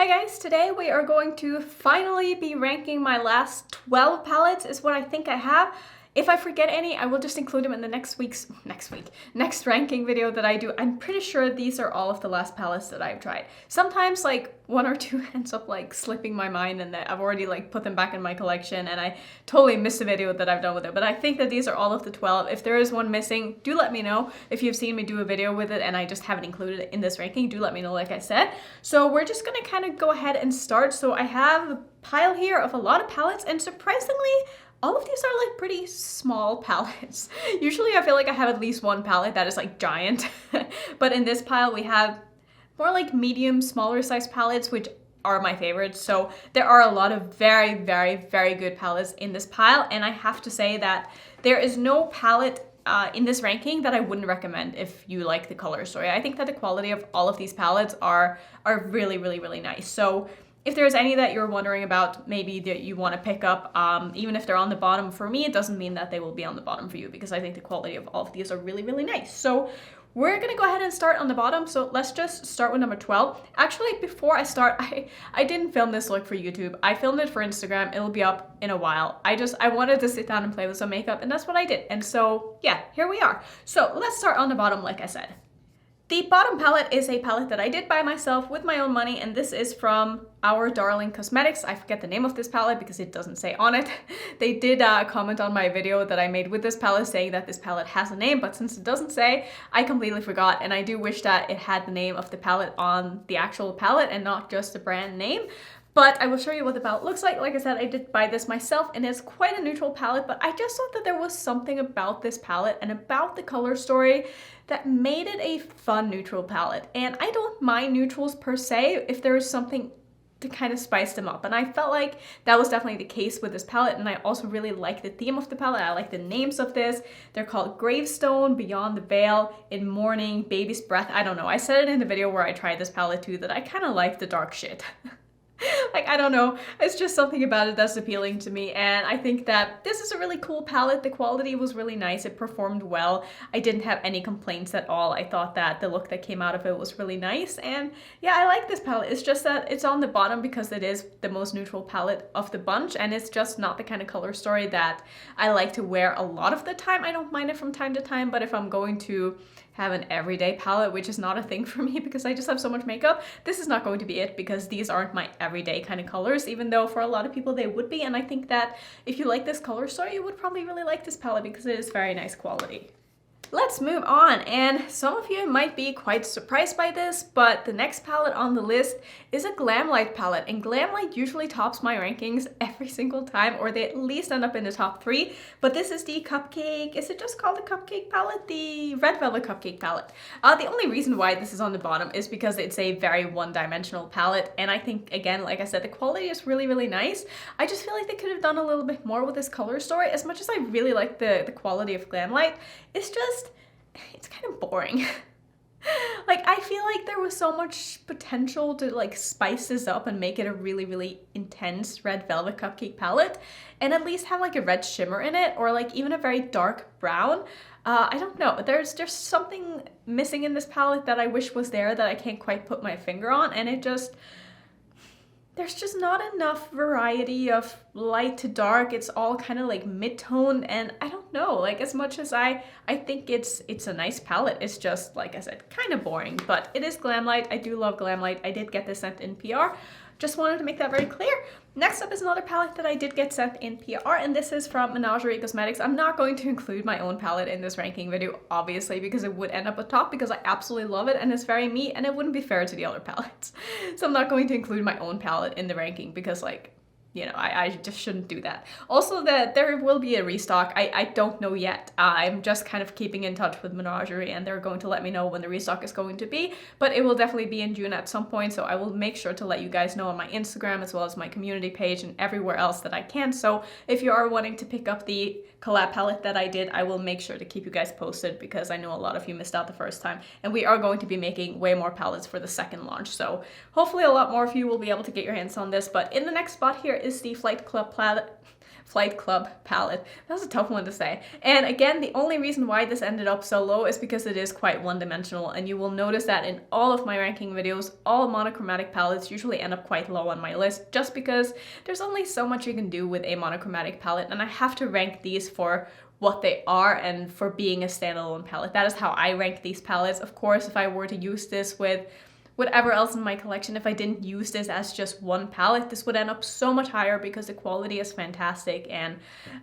Hi guys, today we are going to finally be ranking my last 12 palettes is what I think I have. If I forget any, I will just include them in the next ranking video that I do. I'm pretty sure these are all of the last palettes that I've tried. Sometimes like one or two ends up like slipping my mind and that I've already like put them back in my collection and I totally missed the video that I've done with it. But I think that these are all of the 12. If there is one missing, do let me know. If you've seen me do a video with it and I just haven't included it in this ranking, do let me know like I said. So we're just gonna kind of go ahead and start. So I have a pile here of a lot of palettes and surprisingly, all of these are like pretty small palettes. Usually I feel like I have at least one palette that is like giant, but in this pile we have more like medium, smaller size palettes, which are my favorites. So there are a lot of very, very, very good palettes in this pile, and I have to say that there is no palette in this ranking that I wouldn't recommend if you like the color story. I think that the quality of all of these palettes are really, really, really nice. So if there's any that you're wondering about, maybe that you want to pick up, even if they're on the bottom for me, it doesn't mean that they will be on the bottom for you because I think the quality of all of these are really, really nice. So we're gonna go ahead and start on the bottom. So let's just start with number 12. Actually, before I start, I didn't film this look for YouTube. I filmed it for Instagram. It'll be up in a while. I wanted to sit down and play with some makeup, and that's what I did. And so yeah, here we are. So let's start on the bottom, like I said. The bottom palette is a palette that I did by myself with my own money, and this is from our darling Cosmetics. I forget the name of this palette because it doesn't say on it. They did comment on my video that I made with this palette saying that this palette has a name, but since it doesn't say, I completely forgot, and I do wish that it had the name of the palette on the actual palette and not just the brand name. But I will show you what the palette looks like. Like I said, I did buy this myself and it's quite a neutral palette, but I just thought that there was something about this palette and about the color story that made it a fun neutral palette. And I don't mind neutrals per se if there is something to kind of spice them up. And I felt like that was definitely the case with this palette. And I also really like the theme of the palette. I like the names of this. They're called Gravestone, Beyond the Veil, In Mourning, Baby's Breath. I don't know. I said it in the video where I tried this palette too that I kind of like the dark shit. Like, I don't know, it's just something about it that's appealing to me, and I think that this is a really cool palette. The quality was really nice, it performed well. I didn't have any complaints at all. I thought that the look that came out of it was really nice, and yeah, I like this palette. It's just that it's on the bottom because it is the most neutral palette of the bunch, and it's just not the kind of color story that I like to wear a lot of the time. I don't mind it from time to time, but if I'm going to have an everyday palette, which is not a thing for me because I just have so much makeup, this is not going to be it because these aren't my everyday kind of colors, even though for a lot of people they would be. And I think that if you like this color story, you would probably really like this palette because it is very nice quality. Let's move on, and some of you might be quite surprised by this, but the next palette on the list is a Glam Light palette, and Glam Light usually tops my rankings every single time, or they at least end up in the top 3, but this is the Cupcake, is it just called the Cupcake palette? The Red Velvet Cupcake palette. The only reason why this is on the bottom is because it's a very one-dimensional palette, and I think, again, like I said, the quality is really, really nice. I just feel like they could have done a little bit more with this color story. As much as I really like the quality of Glam Light, it's kind of boring. Like, I feel like there was so much potential to like spice this up and make it a really, really intense Red Velvet Cupcake palette and at least have like a red shimmer in it or like even a very dark brown. I don't know, there's just something missing in this palette that I wish was there that I can't quite put my finger on, and there's just not enough variety of light to dark. It's all kind of like mid-tone, and I don't know, like as much as I think it's a nice palette, it's just, like I said, kind of boring. But it is Glam Light. I do love Glam Light. I did get this sent in PR. Just wanted to make that very clear. Next up is another palette that I did get sent in PR, and this is from Menagerie Cosmetics. I'm not going to include my own palette in this ranking video, obviously, because it would end up at top because I absolutely love it and it's very me, and it wouldn't be fair to the other palettes. So I'm not going to include my own palette in the ranking because, like, you know, I just shouldn't do that. Also, that there will be a restock. I don't know yet. I'm just kind of keeping in touch with Menagerie, and they're going to let me know when the restock is going to be, but it will definitely be in June at some point, so I will make sure to let you guys know on my Instagram as well as my community page and everywhere else that I can. So if you are wanting to pick up the collab palette that I did, I will make sure to keep you guys posted because I know a lot of you missed out the first time, and we are going to be making way more palettes for the second launch, so hopefully a lot more of you will be able to get your hands on this. But in the next spot here is the Flight Club palette. Flight Club palette. That's a tough one to say. And again, the only reason why this ended up so low is because it is quite one-dimensional, and you will notice that in all of my ranking videos, all monochromatic palettes usually end up quite low on my list, just because there's only so much you can do with a monochromatic palette, and I have to rank these for what they are and for being a standalone palette. That is how I rank these palettes. Of course, if I were to use this with whatever else in my collection, if I didn't use this as just one palette, this would end up so much higher because the quality is fantastic, and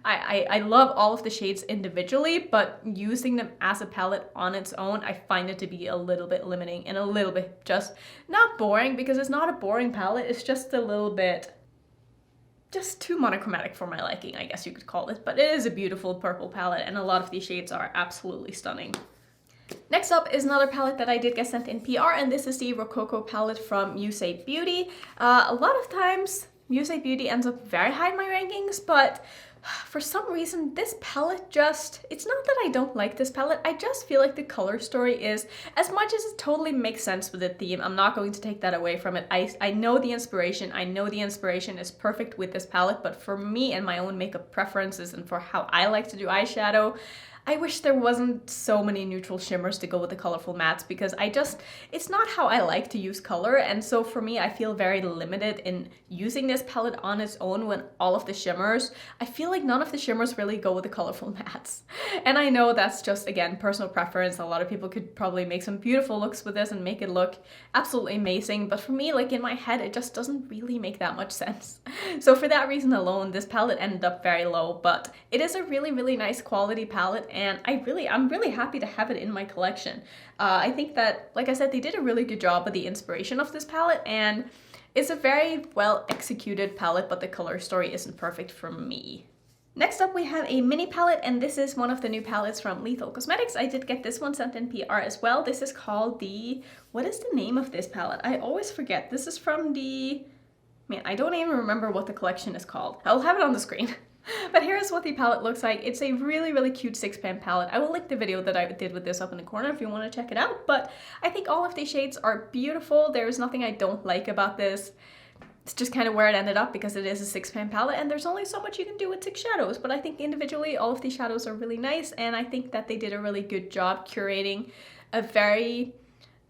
I love all of the shades individually, but using them as a palette on its own, I find it to be a little bit limiting and a little bit just not boring, because it's not a boring palette, it's just a little bit just too monochromatic for my liking, I guess you could call it. But it is a beautiful purple palette, and a lot of these shades are absolutely stunning. Next up is another palette that I did get sent in PR, and this is the Rococo palette from Muse Beauty. A lot of times Muse Beauty ends up very high in my rankings, but for some reason this palette just, it's not that I don't like this palette, I just feel like the color story is, as much as it totally makes sense with the theme, I'm not going to take that away from it. I know the inspiration, is perfect with this palette, but for me and my own makeup preferences and for how I like to do eyeshadow, I wish there wasn't so many neutral shimmers to go with the colorful mattes, because it's not how I like to use color, and so for me I feel very limited in using this palette on its own when all of the shimmers, I feel like none of the shimmers really go with the colorful mattes. And I know that's just, again, personal preference. A lot of people could probably make some beautiful looks with this and make it look absolutely amazing, but for me, like in my head, it just doesn't really make that much sense. So for that reason alone, this palette ended up very low, but it is a really, really nice quality palette, and I'm really happy to have it in my collection. I think that, like I said, they did a really good job with the inspiration of this palette, and it's a very well executed palette, but the color story isn't perfect for me. Next up, we have a mini palette, and this is one of the new palettes from Lethal Cosmetics. I did get this one sent in PR as well. This is called the, what is the name of this palette? I always forget. This is from the, man, I don't even remember what the collection is called. I'll have it on the screen. But here's what the palette looks like. It's a really, really cute 6-pan palette. I will link the video that I did with this up in the corner if you want to check it out. But I think all of these shades are beautiful. There's nothing I don't like about this. It's just kind of where it ended up because it is a 6-pan palette and there's only so much you can do with 6 shadows. But I think individually all of these shadows are really nice, and I think that they did a really good job curating a very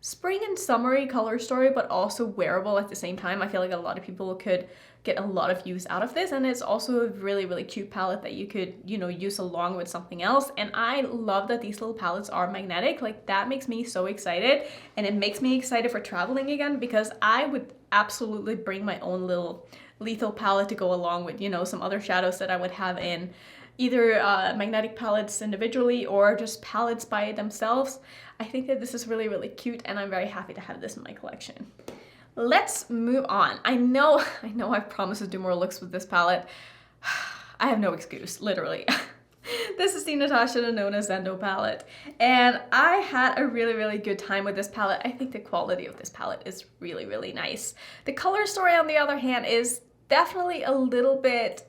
spring and summery color story, but also wearable at the same time. I feel like a lot of people could get a lot of use out of this, and it's also a really, really cute palette that you could, you know, use along with something else. And I love that these little palettes are magnetic. Like, that makes me so excited, and it makes me excited for traveling again, because I would absolutely bring my own little Lethal palette to go along with, you know, some other shadows that I would have in either magnetic palettes individually or just palettes by themselves. I think that this is really, really cute, and I'm very happy to have this in my collection. Let's move on. I know I've promised to do more looks with this palette. I have no excuse, literally. This is the Natasha Denona Zendo palette, and I had a really, really good time with this palette. I think the quality of this palette is really, really nice. The color story, on the other hand, is definitely a little bit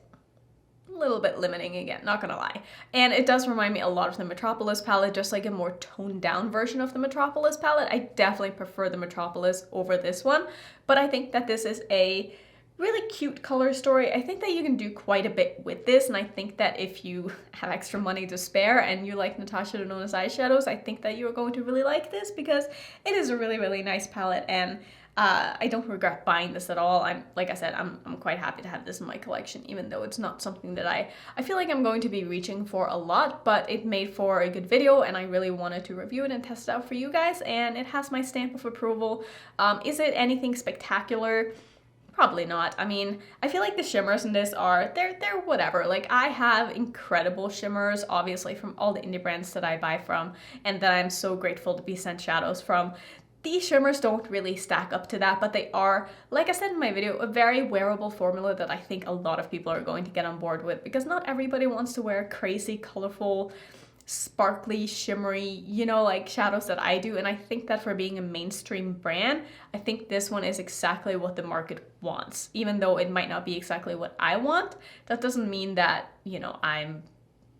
limiting, again, not gonna lie. And it does remind me a lot of the Metropolis palette, just like a more toned down version of the Metropolis palette. I definitely prefer the Metropolis over this one, but I think that this is a really cute color story. I think that you can do quite a bit with this, and I think that if you have extra money to spare and you like Natasha Denona's eyeshadows, I think that you're going to really like this, because it is a really, really nice palette, and I don't regret buying this at all. Like I said, I'm quite happy to have this in my collection, even though it's not something that I feel like I'm going to be reaching for a lot, but it made for a good video, and I really wanted to review it and test it out for you guys, and it has my stamp of approval. Is it anything spectacular? Probably not. I mean, I feel like the shimmers in this are, they're whatever. Like, I have incredible shimmers, obviously, from all the indie brands that I buy from, and that I'm so grateful to be sent shadows from. These shimmers don't really stack up to that, but they are, like I said in my video, a very wearable formula that I think a lot of people are going to get on board with, because not everybody wants to wear crazy, colorful, sparkly, shimmery, you know, like shadows that I do. And I think that for being a mainstream brand, I think this one is exactly what the market wants. Even though it might not be exactly what I want, that doesn't mean that, you know, I'm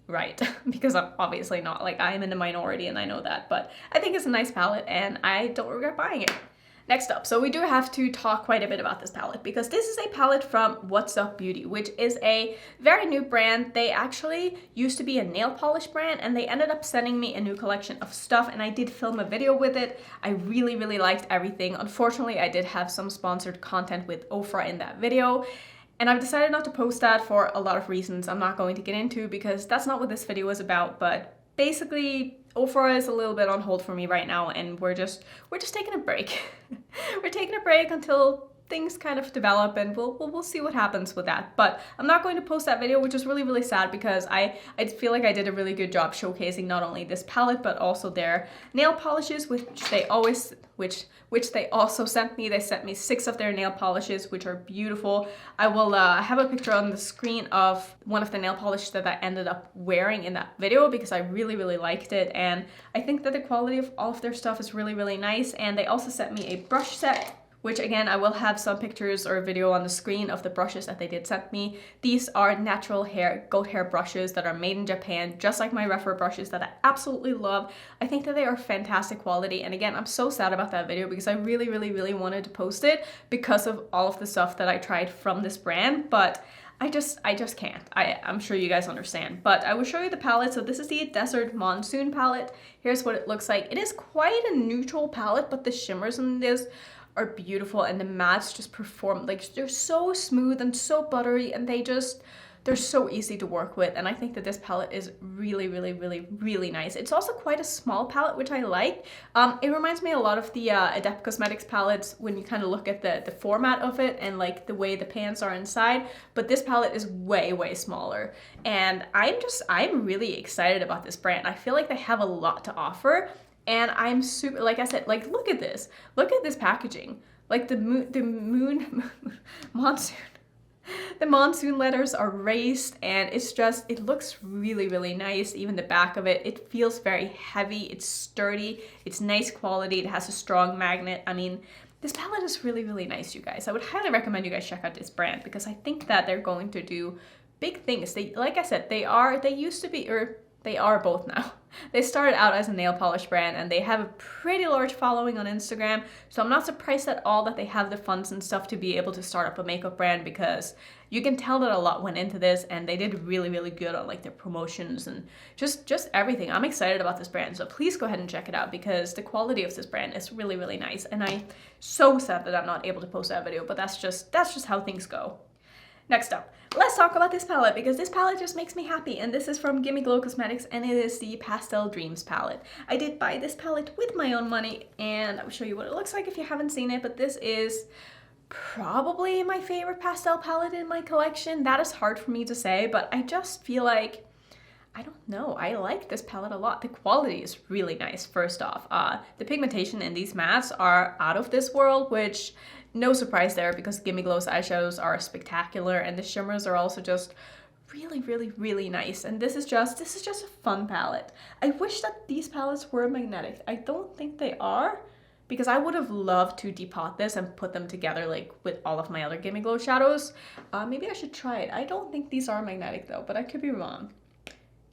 right, because I'm obviously not. Like, I am in the minority and I know that, but I think it's a nice palette and I don't regret buying it. Next up, so we do have to talk quite a bit about this palette because this is a palette from What's Up Beauty, which is a very new brand. They actually used to be a nail polish brand and they ended up sending me a new collection of stuff and I did film a video with it. I really, really liked everything. Unfortunately, I did have some sponsored content with Rephr in that video. And I've decided not to post that for a lot of reasons I'm not going to get into because that's not what this video is about, but basically Rephr is a little bit on hold for me right now and we're just taking a break. We're taking a break until things kind of develop and we'll see what happens with that. But I'm not going to post that video, which is really, really sad because I feel like I did a really good job showcasing not only this palette but also their nail polishes, which they also sent me. They sent me 6 of their nail polishes, which are beautiful. I will have a picture on the screen of one of the nail polish that I ended up wearing in that video because I really, really liked it. And I think that the quality of all of their stuff is really, really nice. And they also sent me a brush set, which again, I will have some pictures or a video on the screen of the brushes that they did send me. These are natural hair, goat hair brushes that are made in Japan, just like my Rephr brushes that I absolutely love. I think that they are fantastic quality. And again, I'm so sad about that video because I really, really, really wanted to post it because of all of the stuff that I tried from this brand, but I just can't. I'm sure you guys understand, but I will show you the palette. So this is the Desert Monsoon palette. Here's what it looks like. It is quite a neutral palette, but the shimmers in this are beautiful and the mattes just perform, like they're so smooth and so buttery and they're so easy to work with. And I think that this palette is really, really, really, really nice. It's also quite a small palette, which I like. It reminds me a lot of the Adept Cosmetics palettes when you kind of look at the format of it and like the way the pans are inside, but this palette is way, way smaller. And I'm really excited about this brand. I feel like they have a lot to offer. And I'm super, like I said, like, look at this packaging, like the monsoon letters are raised and it looks really, really nice. Even the back of it, it feels very heavy, it's sturdy, it's nice quality, it has a strong magnet. I mean, this palette is really, really nice, you guys. I would highly recommend you guys check out this brand because I think that they're going to do big things. Like I said, they are both now. They started out as a nail polish brand and they have a pretty large following on Instagram. So I'm not surprised at all that they have the funds and stuff to be able to start up a makeup brand because you can tell that a lot went into this and they did really, really good on like their promotions and just everything. I'm excited about this brand. So please go ahead and check it out because the quality of this brand is really, really nice. And I'm so sad that I'm not able to post that video, but that's just how things go. Next up, let's talk about this palette because this palette just makes me happy, and this is from Gimme Glow Cosmetics and it is the Pastel Dreams palette. I did buy this palette with my own money and I will show you what it looks like if you haven't seen it, but this is probably my favorite pastel palette in my collection. That is hard for me to say, but I just feel like, I don't know, I like this palette a lot. The quality is really nice, first off. The pigmentation in these mattes are out of this world, which no surprise there because Gimme Glow's eyeshadows are spectacular and the shimmers are also just really, really, really nice. And this is just a fun palette. I wish that these palettes were magnetic. I don't think they are because I would have loved to depot this and put them together like with all of my other Gimme Glow shadows. Maybe I should try it. I don't think these are magnetic though, but I could be wrong.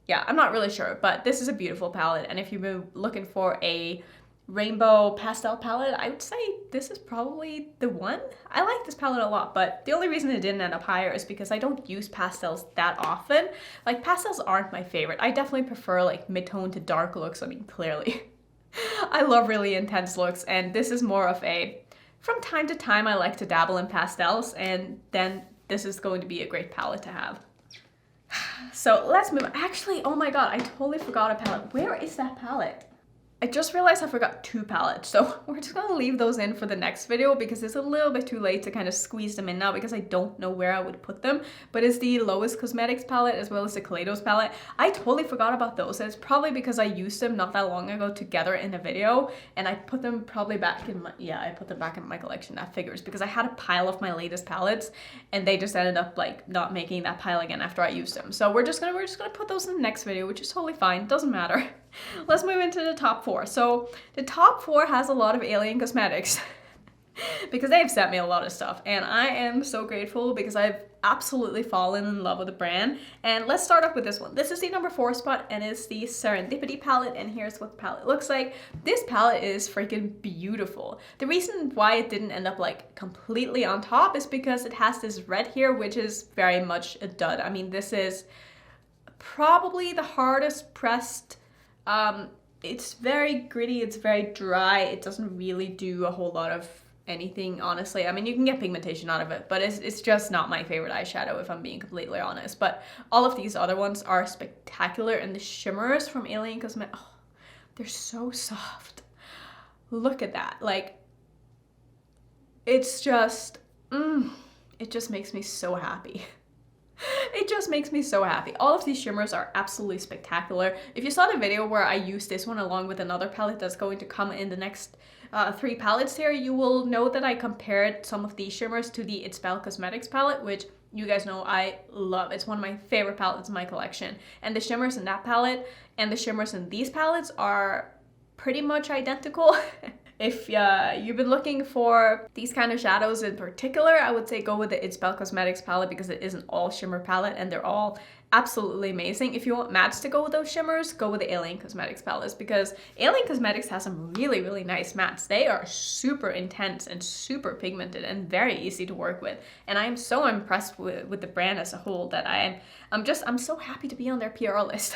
Yeah, I'm not really sure, but this is a beautiful palette. And if you've been looking for a rainbow pastel palette, I would say this is probably the one. I like this palette a lot, but the only reason it didn't end up higher is because I don't use pastels that often. Like, pastels aren't my favorite. I definitely prefer like mid-tone to dark looks. I mean, clearly. I love really intense looks, and this is more of a, from time to time I like to dabble in pastels, and then this is going to be a great palette to have. So let's move on. Actually, oh my god, I totally forgot a palette. Where is that palette? I just realized I forgot 2 palettes, so we're just gonna leave those in for the next video because it's a little bit too late to kind of squeeze them in now because I don't know where I would put them. But it's the Lois Cosmetics palette as well as the Kaleidos palette. I totally forgot about those, and it's probably because I used them not that long ago together in a video, and I put them probably back in my, I put them back in my collection. That figures because I had a pile of my latest palettes, and they just ended up like not making that pile again after I used them. So we're just gonna put those in the next video, which is totally fine. Doesn't matter. Let's move into the top 4. So the top 4 has a lot of alien cosmetics. because they've sent me a lot of stuff, and I am so grateful because I've absolutely fallen in love with the brand. And let's start off with this one. This is the number 4 spot, and it's the Serendipity palette, and here's what the palette looks like. This palette is freaking beautiful. The reason why it didn't end up like completely on top is because it has this red here, which is very much a dud. I mean, this is probably the hardest pressed. It's very gritty, it's very dry, it doesn't really do a whole lot of anything, honestly. I mean, you can get pigmentation out of it, but it's just not my favorite eyeshadow, if I'm being completely honest. But all of these other ones are spectacular, and the shimmers from Alien Cosmetics, oh, they're so soft. Look at that. Like, it's just, it just makes me so happy. It just makes me so happy. All of these shimmers are absolutely spectacular. If you saw the video where I used this one along with another palette that's going to come in the next 3 palettes here, you will know that I compared some of these shimmers to the It's Belle Cosmetics palette, which you guys know I love. It's one of my favorite palettes in my collection. And the shimmers in that palette and the shimmers in these palettes are pretty much identical. If you've been looking for these kind of shadows in particular, I would say go with the It's Belle Cosmetics palette because it is an all shimmer palette and they're all absolutely amazing. If you want mattes to go with those shimmers, go with the Alien Cosmetics palettes because Alien Cosmetics has some really, really nice mattes. They are super intense and super pigmented and very easy to work with. And I am so impressed with the brand as a whole that I'm so happy to be on their PR list.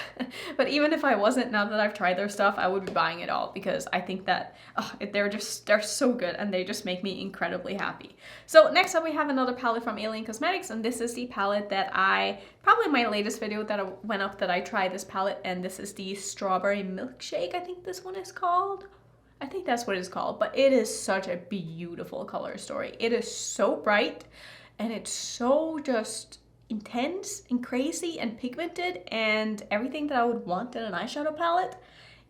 But even if I wasn't, now that I've tried their stuff, I would be buying it all because I think that they're so good and they just make me incredibly happy. So next up we have another palette from Alien Cosmetics, and this is the palette that probably my latest video that I went up that I tried this palette, and this is the Strawberry Milkshake, I think this one is called. I think that's what it's called, but it is such a beautiful color story. It is so bright and it's so just intense and crazy and pigmented and everything that I would want in an eyeshadow palette.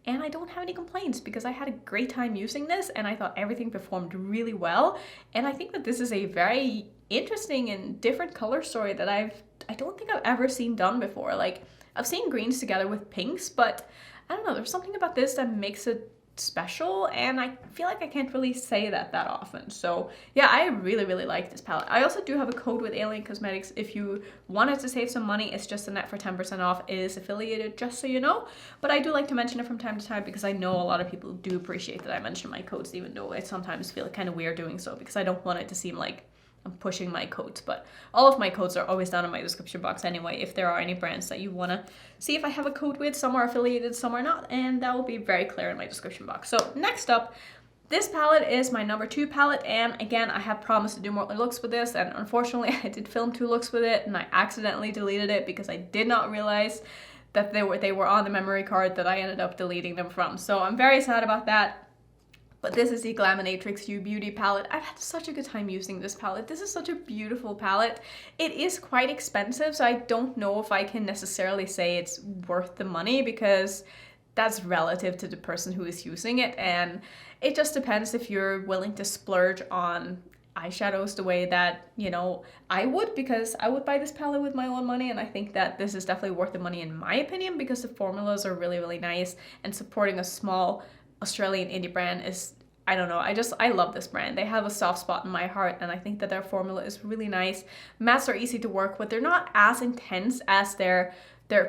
And I don't have any complaints because I had a great time using this and I thought everything performed really well. And I think that this is a very interesting and different color story that I don't think I've ever seen done before. Like, I've seen greens together with pinks, but I don't know, there's something about this that makes it special, and I feel like I can't really say that often. So yeah, I really, really like this palette. I also do have a code with Alien Cosmetics if you wanted to save some money. It's just Annette for 10% off. It is affiliated, just so you know, but I do like to mention it from time to time because I know a lot of people do appreciate that I mention my codes, even though I sometimes feel kind of weird doing so because I don't want it to seem like I'm pushing my codes. But all of my codes are always down in my description box anyway. If there are any brands that you want to see if I have a code with, some are affiliated, some are not, and that will be very clear in my description box. So next up, this palette is my number 2 palette, and again, I have promised to do more looks with this, and unfortunately I did film 2 looks with it and I accidentally deleted it because I did not realize that they were on the memory card that I ended up deleting them from. So I'm very sad about that. But this is the Glaminatrix You Beauty palette. I've had such a good time using this palette. This is such a beautiful palette. It is quite expensive, so I don't know if I can necessarily say it's worth the money because that's relative to the person who is using it. And it just depends if you're willing to splurge on eyeshadows the way that, you know, I would, because I would buy this palette with my own money, and I think that this is definitely worth the money in my opinion because the formulas are really, really nice, and supporting a small Australian indie brand is, I don't know, I love this brand. They have a soft spot in my heart, and I think that their formula is really nice. Mattes are easy to work with. They're not as intense as their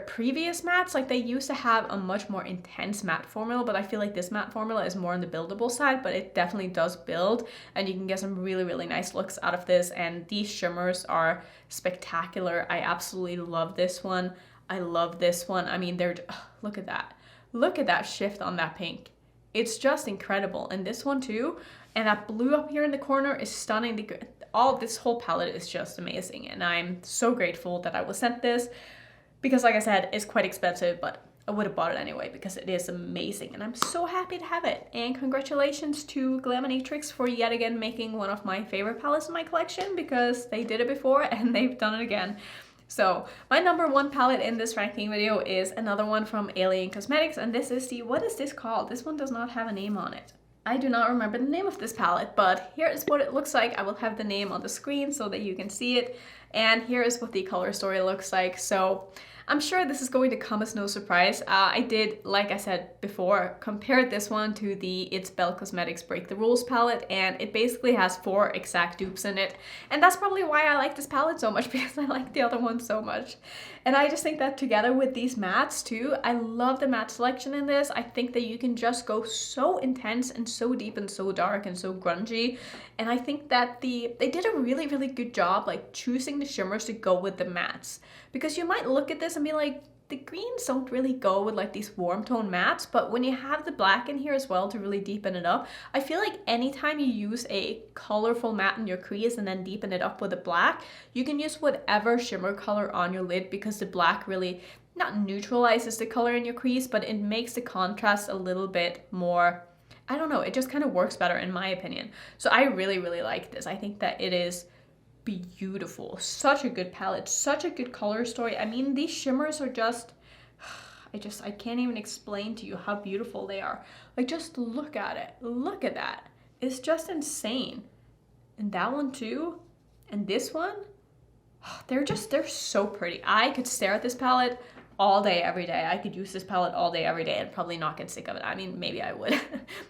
previous mattes. Like, they used to have a much more intense matte formula, but I feel like this matte formula is more on the buildable side, but it definitely does build, and you can get some really, really nice looks out of this, and these shimmers are spectacular. I absolutely love this one. I love this one. I mean, look at that. Look at that shift on that pink. It's just incredible. And this one too, and that blue up here in the corner is stunning. This whole palette is just amazing, and I'm so grateful that I was sent this because, like I said, it's quite expensive, but I would have bought it anyway because it is amazing, and I'm so happy to have it. And congratulations to Glaminatrix for yet again making one of my favorite palettes in my collection, because they did it before and they've done it again. So my number 1 palette in this ranking video is another one from Alien Cosmetics, and this is what is this called? This one does not have a name on it. I do not remember the name of this palette, but here is what it looks like. I will have the name on the screen so that you can see it, and here is what the color story looks like. So I'm sure this is going to come as no surprise. I did, like I said before, compare this one to the It's Belle Cosmetics Break the Rules palette, and it basically has 4 exact dupes in it. And that's probably why I like this palette so much, because I like the other one so much. And I just think that together with these mattes too, I love the matte selection in this. I think that you can just go so intense and so deep and so dark and so grungy. And I think that they did a really, really good job like choosing the shimmers to go with the mattes. Because you might look at this and be like, the greens don't really go with like these warm tone mattes, but when you have the black in here as well to really deepen it up, I feel like anytime you use a colorful matte in your crease and then deepen it up with a black, you can use whatever shimmer color on your lid, because the black really not neutralizes the color in your crease, but it makes the contrast a little bit more, I don't know, it just kind of works better in my opinion. So I really, really like this. I think that it is beautiful. Such a good palette, such a good color story. I mean, these shimmers are just, I can't even explain to you how beautiful they are. Like, just look at it. Look at that. It's just insane. And that one too. And this one, they're so pretty. I could stare at this palette all day, every day. I could use this palette all day, every day and probably not get sick of it. I mean, maybe I would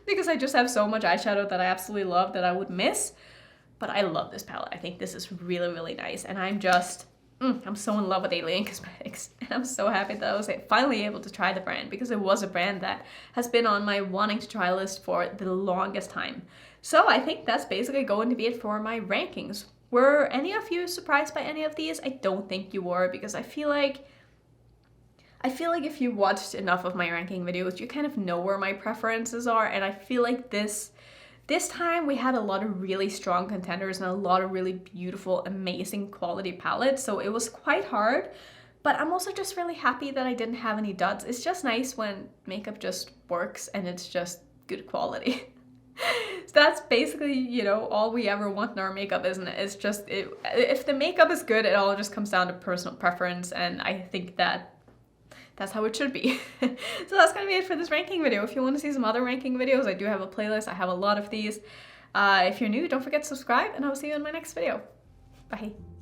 because I just have so much eyeshadow that I absolutely love that I would miss. But I love this palette. I think this is really, really nice. And I'm just, I'm so in love with Alien Cosmetics. And I'm so happy that I was finally able to try the brand, because it was a brand that has been on my wanting to try list for the longest time. So I think that's basically going to be it for my rankings. Were any of you surprised by any of these? I don't think you were, because I feel like if you watched enough of my ranking videos, you kind of know where my preferences are. And I feel like this time we had a lot of really strong contenders and a lot of really beautiful, amazing quality palettes. So it was quite hard, but I'm also just really happy that I didn't have any duds. It's just nice when makeup just works and it's just good quality. So that's basically, you know, all we ever want in our makeup, isn't it? It's just, if the makeup is good, it all just comes down to personal preference, and I think that that's how it should be. So that's gonna be it for this ranking video. If you want to see some other ranking videos, I do have a playlist. I have a lot of these. If you're new, don't forget to subscribe, and I will see you in my next video. Bye.